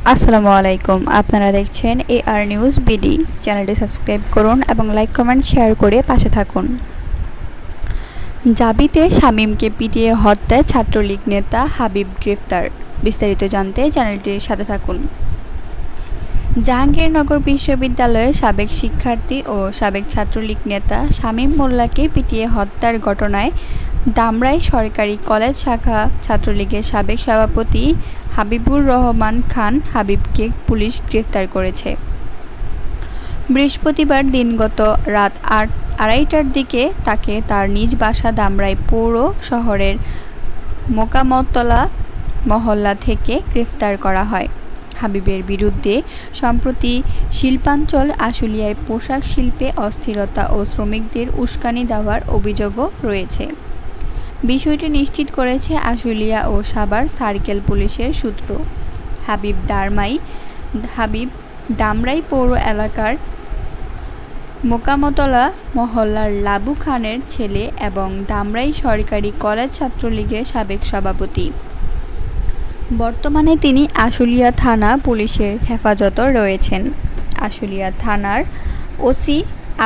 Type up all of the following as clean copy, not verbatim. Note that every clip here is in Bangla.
আসসালামু আলাইকুম। আপনারা দেখছেন AR নিউজ বিডি। চ্যানেলটি সাবস্ক্রাইব করুন এবং লাইক কমেন্ট শেয়ার করে পাশে থাকুন। জাবিতে শামীমকে পিটিয়ে হত্যায় ছাত্রলীগ নেতা হাবিব গ্রেফতার। বিস্তারিত জানতে চ্যানেলটির সাথে থাকুন। জাহাঙ্গীরনগর বিশ্ববিদ্যালয়ের সাবেক শিক্ষার্থী ও সাবেক ছাত্রলীগ নেতা শামীম মোল্লাকে পিটিয়ে হত্যার ঘটনায় ধামরাই সরকারি কলেজ শাখা ছাত্রলীগের সাবেক সভাপতি হাবিবুর রহমান খান হাবিবকে পুলিশ গ্রেফতার করেছে। বৃহস্পতিবার দিনগত রাত 8:30টার দিকে তাকে তার নিজ বাসা ধামরাই পৌর শহরের মোকামতলা মহল্লা থেকে গ্রেফতার করা হয়। হাবিবের বিরুদ্ধে সম্প্রতি শিল্পাঞ্চল আশুলিয়ায় পোশাক শিল্পে অস্থিরতা ও শ্রমিকদের উস্কানি দেওয়ার অভিযোগও রয়েছে। বিষয়টি নিশ্চিত করেছে আশুলিয়া ও সাভার সার্কেল পুলিশের সূত্র। হাবিব ধামরাই পৌর এলাকার মোকামতলা মহল্লার লাবু খানের ছেলে এবং ধামরাই সরকারি কলেজ ছাত্রলীগের সাবেক সভাপতি। বর্তমানে তিনি আশুলিয়া থানা পুলিশের হেফাজতে রয়েছেন। আশুলিয়া থানার ওসি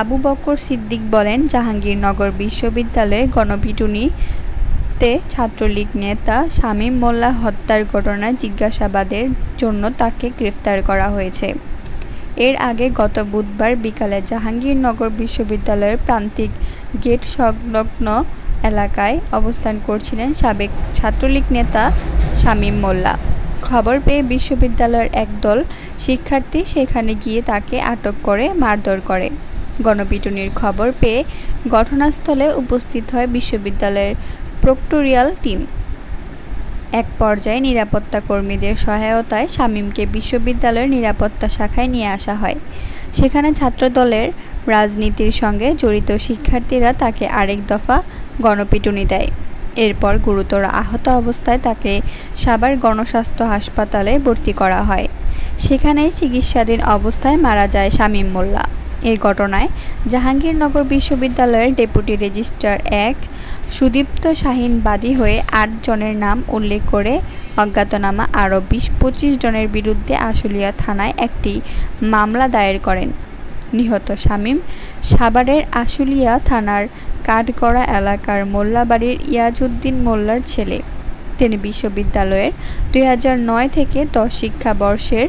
আবু বকর সিদ্দিক বলেন, জাহাঙ্গীরনগর বিশ্ববিদ্যালয়ে গণপিটুনিতে ছাত্রলীগ নেতা শামীম মোল্লা হত্যার ঘটনায় জিজ্ঞাসাবাদের জন্য তাকে গ্রেফতার করা হয়েছে। এর আগে গত বুধবার বিকালে জাহাঙ্গীরনগর বিশ্ববিদ্যালয়ের প্রান্তিক গেট সংলগ্ন এলাকায় অবস্থান করছিলেন সাবেক ছাত্রলীগ নেতা শামীম মোল্লা। খবর পেয়ে বিশ্ববিদ্যালয়ের একদল শিক্ষার্থী সেখানে গিয়ে তাকে আটক করে মারধর করে। গণপিটুনির খবর পেয়ে ঘটনাস্থলে উপস্থিত হয় বিশ্ববিদ্যালয়ের প্রক্টোরিয়াল টিম। এক পর্যায়ে নিরাপত্তা কর্মীদের সহায়তায় শামীমকে বিশ্ববিদ্যালয়ের নিরাপত্তা শাখায় নিয়ে আসা হয়। সেখানে ছাত্রদলের রাজনীতির সঙ্গে জড়িত শিক্ষার্থীরা তাকে আরেক দফা গণপিটুনি দেয়। এরপর গুরুতর আহত অবস্থায় তাকে সাভার গণস্বাস্থ্য হাসপাতালে ভর্তি করা হয়। সেখানেই চিকিৎসাধীন অবস্থায় মারা যায় শামীম মোল্লা। এই ঘটনায় জাহাঙ্গীরনগর বিশ্ববিদ্যালয়ের ডেপুটি রেজিস্ট্রার 1 সুদীপ্ত শাহীন বাদী হয়ে 8 জনের নাম উল্লেখ করে অজ্ঞাতনামা আরও 20-25 জনের বিরুদ্ধে আশুলিয়া থানায় একটি মামলা দায়ের করেন। নিহত শামীম সাভারের আশুলিয়া থানার কাঠগড়া এলাকার মোল্লাবাড়ির ইয়াজউদ্দিন মোল্লার ছেলে। তিনি বিশ্ববিদ্যালয়ের 2009 থেকে 10 শিক্ষাবর্ষের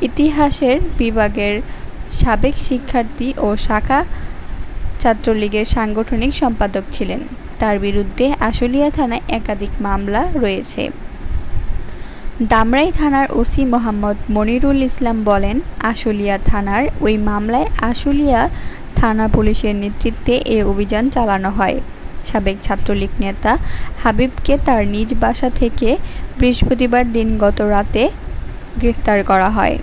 ইতিহাসের বিভাগের সাবেক শিক্ষার্থী ও শাখা ছাত্রলীগের সাংগঠনিক সম্পাদক ছিলেন। তার বিরুদ্ধে আশুলিয়া থানায় একাধিক মামলা রয়েছে। ধামরাই থানার ওসি মোহাম্মদ মনিরুল ইসলাম বলেন, আশুলিয়া থানার ওই মামলায় আশুলিয়া থানা পুলিশের নেতৃত্বে এ অভিযান চালানো হয়। সাবেক ছাত্রলীগ নেতা হাবিবকে তার নিজ বাসা থেকে বৃহস্পতিবার দিনগত রাতে গ্রেফতার করা হয়।